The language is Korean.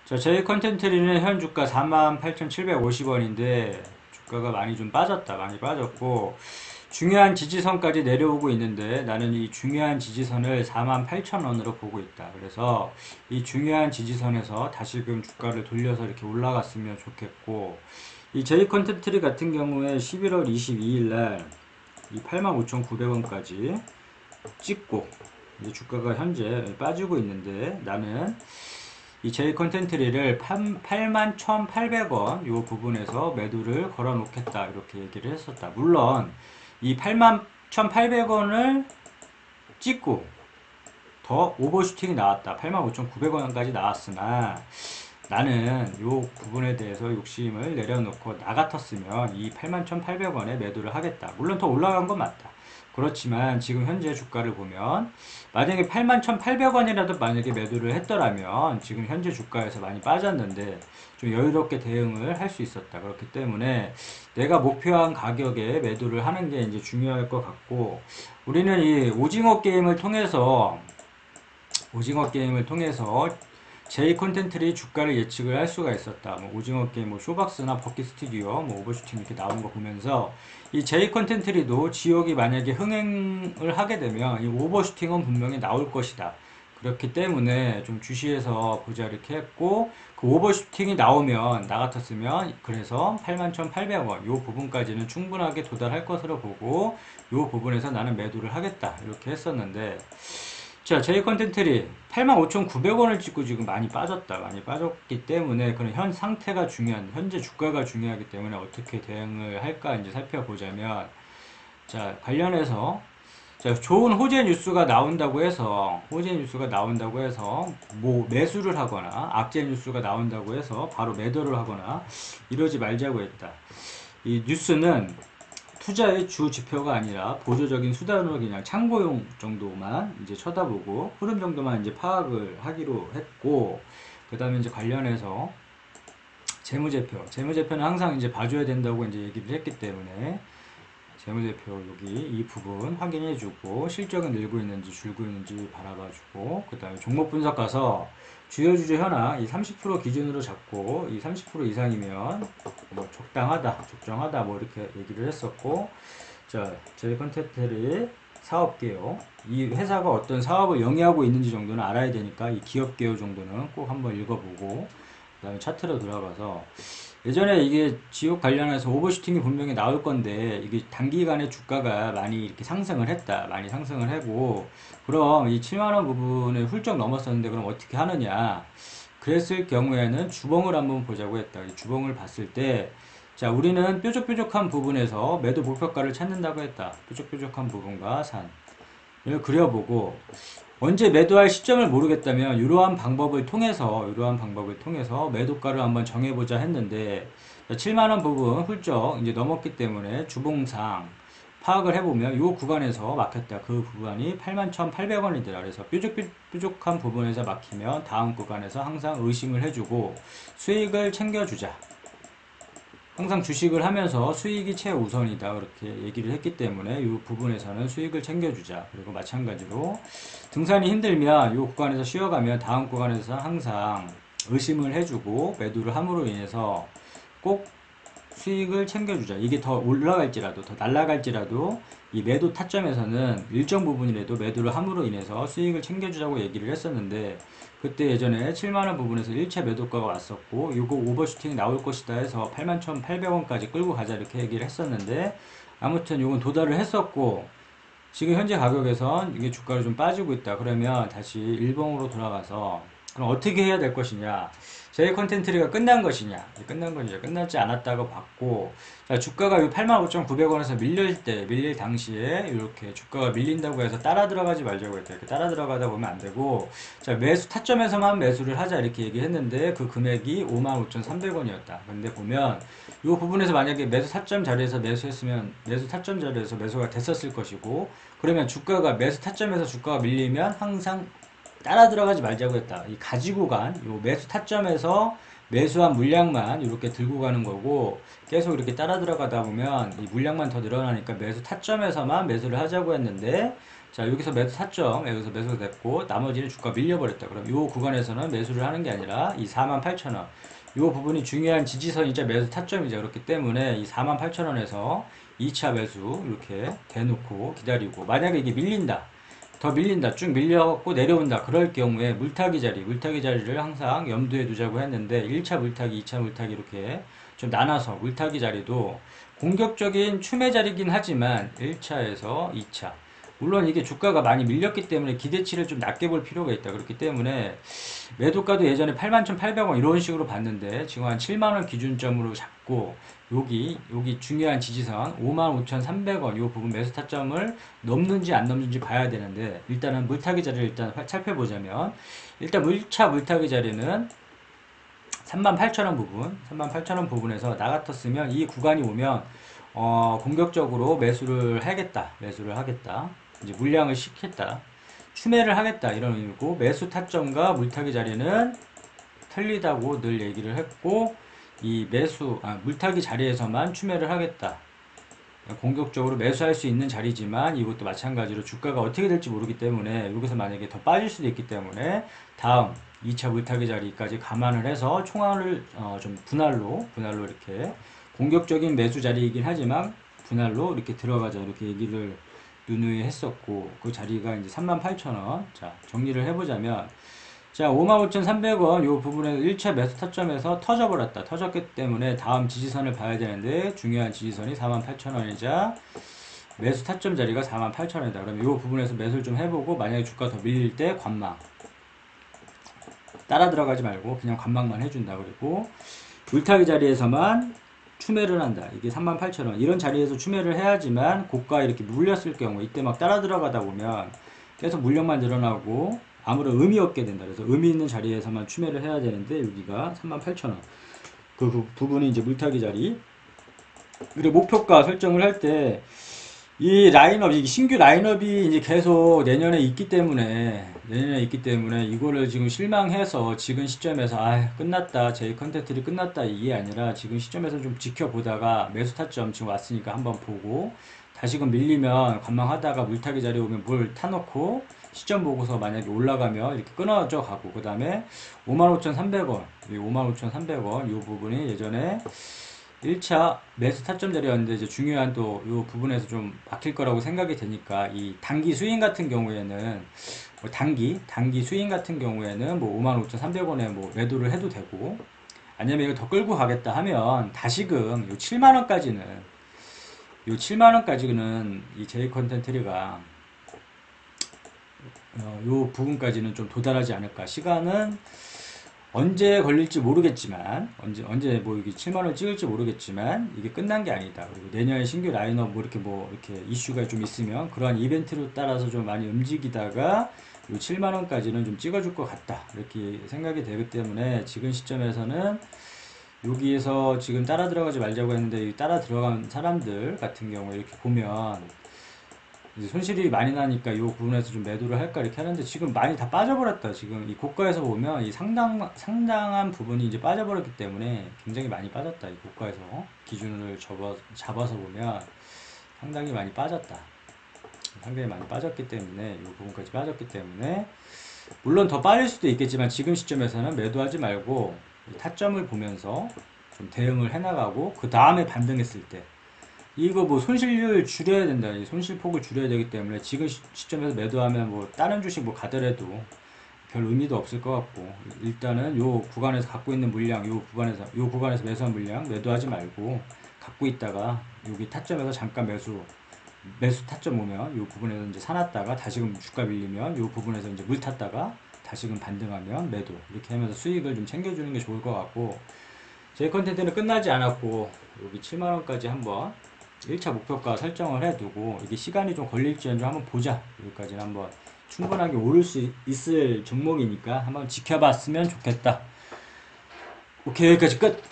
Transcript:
자, 저희 컨텐츠리는 현 주가 48,750원인데 주가가 많이 좀 빠졌다. 많이 빠졌고 중요한 지지선까지 내려오고 있는데 나는 이 중요한 지지선을 48,000원으로 보고 있다. 그래서 이 중요한 지지선에서 다시금 주가를 돌려서 이렇게 올라갔으면 좋겠고 이 저희 컨텐츠리 같은 경우에 11월 22일 날 이 85,900원까지 찍고 이제 주가가 현재 빠지고 있는데 나는 이 제이 컨텐츠리를 81,800원 요 부분에서 매도를 걸어 놓겠다 이렇게 얘기를 했었다. 물론 이 81,800원을 찍고 더 오버슈팅이 나왔다. 85,900원까지 나왔으나 나는 요 부분에 대해서 욕심을 내려놓고 나 같았으면 이 81,800원에 매도를 하겠다. 물론 더 올라간 건 맞다. 그렇지만 지금 현재 주가를 보면 만약에 81,800원이라도 만약에 매도를 했더라면 지금 현재 주가에서 많이 빠졌는데 좀 여유롭게 대응을 할 수 있었다. 그렇기 때문에 내가 목표한 가격에 매도를 하는 게 이제 중요할 것 같고 우리는 이 오징어 게임을 통해서 제이 콘텐츠리 주가를 예측을 할 수가 있었다. 뭐 오징어 게임, 뭐 쇼박스나 버킷 스튜디오, 뭐 오버슈팅 이렇게 나오는 거 보면서 이 제이 콘텐츠리도 지역이 만약에 흥행을 하게 되면 이 오버슈팅은 분명히 나올 것이다. 그렇기 때문에 좀 주시해서 보자 이렇게 했고 그 오버슈팅이 나오면 나 같았으면 그래서 81,800원 요 부분까지는 충분하게 도달할 것으로 보고 요 부분에서 나는 매도를 하겠다 이렇게 했었는데 자, 제이 컨텐츠리 85,900원을 찍고 지금 많이 빠졌다. 많이 빠졌기 때문에 그런 현 상태가 중요한, 현재 주가가 중요하기 때문에 어떻게 대응을 할까 이제 살펴보자면 자, 관련해서 자, 좋은 호재 뉴스가 나온다고 해서 뭐 매수를 하거나 악재 뉴스가 나온다고 해서 바로 매도를 하거나 이러지 말자고 했다. 이 뉴스는 투자의 주 지표가 아니라 보조적인 수단으로 그냥 참고용 정도만 이제 쳐다보고 흐름 정도만 이제 파악을 하기로 했고 그 다음에 이제 관련해서 재무제표는 항상 이제 봐줘야 된다고 이제 얘기를 했기 때문에 재무제표 여기 이 부분 확인해주고 실적은 늘고 있는지 줄고 있는지 바라봐주고 그 다음에 종목 분석 가서 주요 주제 현황 이 30% 기준으로 잡고 이 30% 이상이면 뭐 적정하다 뭐 이렇게 얘기를 했었고 자 저희 컨텐츠를 사업 개요 이 회사가 어떤 사업을 영위하고 있는지 정도는 알아야 되니까 이 기업 개요 정도는 꼭 한번 읽어보고 그 다음에 차트로 들어가서 예전에 이게 지역 관련해서 오버슈팅이 분명히 나올 건데 이게 단기간에 주가가 많이 이렇게 상승을 했다. 많이 상승을 하고 그럼 이 7만원 부분을 훌쩍 넘었었는데 그럼 어떻게 하느냐. 그랬을 경우에는 주봉을 한번 보자고 했다. 이 주봉을 봤을 때 자, 우리는 뾰족뾰족한 부분에서 매도 목표가를 찾는다고 했다. 뾰족뾰족한 부분과 산. 이걸 그려보고 언제 매도할 시점을 모르겠다면 이러한 방법을 통해서 매도가를 한번 정해보자 했는데 7만원 부분 훌쩍 이제 넘었기 때문에 주봉상 파악을 해보면 이 구간에서 막혔다. 그 구간이 81,800원이더라. 그래서 뾰족한 부분에서 막히면 다음 구간에서 항상 의심을 해주고 수익을 챙겨주자. 항상 주식을 하면서 수익이 최우선이다 그렇게 얘기를 했기 때문에 이 부분에서는 수익을 챙겨주자. 그리고 마찬가지로 등산이 힘들면 이 구간에서 쉬어가면 다음 구간에서 항상 의심을 해주고 매도를 함으로 인해서 꼭 수익을 챙겨주자. 이게 더 올라갈지라도 더 날아갈지라도 이 매도 타점에서는 일정 부분이라도 매도를 함으로 인해서 수익을 챙겨주자고 얘기를 했었는데 그때 예전에 7만원 부분에서 1차 매도가가 왔었고 이거 오버슈팅이 나올 것이다 해서 81,800원까지 끌고 가자 이렇게 얘기를 했었는데 아무튼 이건 도달을 했었고 지금 현재 가격에선 이게 주가를 좀 빠지고 있다 그러면 다시 일봉으로 돌아가서 그럼 어떻게 해야 될 것이냐 제이 컨텐츠리가 끝난 것이냐 끝난 건지 끝나지 않았다고 봤고 자, 주가가 85,900원에서 밀릴 당시에 이렇게 주가가 밀린다고 해서 따라 들어가지 말자고 했다 이렇게 따라 들어가다 보면 안 되고 자 매수 타점에서만 매수를 하자 이렇게 얘기했는데 그 금액이 55,300원이었다 근데 보면 이 부분에서 만약에 매수 타점 자리에서 매수했으면 매수 타점 자리에서 매수가 됐었을 것이고 그러면 주가가 매수 타점에서 주가가 밀리면 항상 따라 들어가지 말자고 했다. 이 가지고 간, 요 매수 타점에서 매수한 물량만 이렇게 들고 가는 거고, 계속 이렇게 따라 들어가다 보면 이 물량만 더 늘어나니까 매수 타점에서만 매수를 하자고 했는데, 자, 여기서 매수 4점, 여기서 매수가 됐고, 나머지는 주가 밀려버렸다. 그럼 이 구간에서는 매수를 하는 게 아니라 이 48,000원. 이 부분이 중요한 지지선이자 매수 타점이죠. 그렇기 때문에 이 48,000원에서 2차 매수 이렇게 대놓고 기다리고, 만약에 이게 밀린다. 더 밀린다. 쭉 밀려갖고 내려온다. 그럴 경우에 물타기 자리를 항상 염두에 두자고 했는데 1차 물타기, 2차 물타기 이렇게 좀 나눠서 물타기 자리도 공격적인 추매 자리긴 하지만 1차에서 2차. 물론 이게 주가가 많이 밀렸기 때문에 기대치를 좀 낮게 볼 필요가 있다. 그렇기 때문에 매도가도 예전에 81,800원 이런 식으로 봤는데 지금 한 7만원 기준점으로 잡고 여기 중요한 지지선 55,300원 이 부분 매수 타점을 넘는지 안 넘는지 봐야 되는데 일단은 물타기 자리를 일단 살펴보자면 일단 1차 물타기 자리는 38,000원 부분, 38,000원 부분에서 나 같았으면 이 구간이 오면 공격적으로 매수를 하겠다. 이제 물량을 시켰다. 추매를 하겠다. 이런 의미고 매수 타점과 물타기 자리는 틀리다고 늘 얘기를 했고 이 물타기 자리에서만 추매를 하겠다. 공격적으로 매수할 수 있는 자리지만 이것도 마찬가지로 주가가 어떻게 될지 모르기 때문에 여기서 만약에 더 빠질 수도 있기 때문에 다음 2차 물타기 자리까지 감안을 해서 총알을 좀 분할로 이렇게 공격적인 매수 자리이긴 하지만 분할로 이렇게 들어가자 이렇게 얘기를 누누이 했었고 그 자리가 이제 38,000원. 자, 정리를 해보자면 자, 55,300원 요 부분에서 1차 매수 타점에서 터져버렸다. 터졌기 때문에 다음 지지선을 봐야 되는데 중요한 지지선이 48,000원이자 매수 타점 자리가 48,000원이다. 그럼 요 부분에서 매수를 좀 해보고 만약에 주가 더 밀릴 때 관망. 따라 들어가지 말고 그냥 관망만 해준다. 그리고 물타기 자리에서만 추매를 한다. 이게 38,000원. 이런 자리에서 추매를 해야지만 고가 이렇게 물렸을 경우 이때 막 따라 들어가다 보면 계속 물량만 늘어나고 아무런 의미 없게 된다. 그래서 의미 있는 자리에서만 추매를 해야 되는데 여기가 38,000원. 그 부분이 이제 물타기 자리. 그리고 목표가 설정을 할 때 이 라인업, 이 신규 라인업이 이제 계속 내년에 있기 때문에 이거를 지금 실망해서 지금 시점에서 끝났다. 제 컨텐츠를 끝났다. 이게 아니라 지금 시점에서 좀 지켜보다가 매수 타점 지금 왔으니까 한번 보고 다시금 밀리면 관망하다가 물타기 자리 오면 물 타놓고 시점 보고서 만약에 올라가면 이렇게 끊어져 가고 그 다음에 55,300원 55,300원 이 부분이 예전에 1차 매수 타점 자리였는데 이제 중요한 또 이 부분에서 좀 막힐 거라고 생각이 되니까 이 단기 스윙 같은 경우에는 뭐 단기 스윙 같은 경우에는 뭐 55,300원에 뭐 매도를 해도 되고 아니면 이거 더 끌고 가겠다 하면 다시금 요 7만원까지는 이 제이 컨텐츠가 요 부분까지는 좀 도달하지 않을까. 시간은 언제 걸릴지 모르겠지만 언제 뭐 이게 7만원 찍을지 모르겠지만 이게 끝난 게 아니다. 그리고 내년에 신규 라인업 이렇게 이슈가 좀 있으면 그러한 이벤트로 따라서 좀 많이 움직이다가 요 7만원까지는 좀 찍어줄 것 같다. 이렇게 생각이 되기 때문에 지금 시점에서는 여기에서 지금 따라 들어가지 말자고 했는데 따라 들어간 사람들 같은 경우에 이렇게 보면 이제 손실이 많이 나니까 이 부분에서 좀 매도를 할까 이렇게 하는데 지금 많이 다 빠져버렸다. 지금 이 고가에서 보면 이 상당한 부분이 이제 빠져버렸기 때문에 굉장히 많이 빠졌다. 이 고가에서 기준을 잡아서 보면 상당히 많이 빠졌다. 상당히 많이 빠졌기 때문에 이 부분까지 빠졌기 때문에 물론 더 빠질 수도 있겠지만 지금 시점에서는 매도하지 말고 타점을 보면서 좀 대응을 해나가고 그 다음에 반등했을 때 이거 뭐 손실을 줄여야 된다. 이 손실폭을 줄여야 되기 때문에 지금 시점에서 매도하면 뭐 다른 주식 뭐 가더라도 별 의미도 없을 것 같고 일단은 요 구간에서 갖고 있는 물량 요 구간에서 매수한 물량 매도하지 말고 갖고 있다가 여기 타점에서 잠깐 매수 타점 오면 요 부분에서 이제 사놨다가 다시금 주가 밀리면 요 부분에서 이제 물 탔다가 다시금 반등하면 매도 이렇게 하면서 수익을 좀 챙겨주는 게 좋을 것 같고 제 컨텐츠는 끝나지 않았고 여기 7만원까지 한번 1차 목표가 설정을 해두고 이게 시간이 좀 걸릴지언정 한번 보자. 여기까지는 한번 충분하게 오를 수 있을 종목이니까 한번 지켜봤으면 좋겠다. 오케이, 여기까지 끝.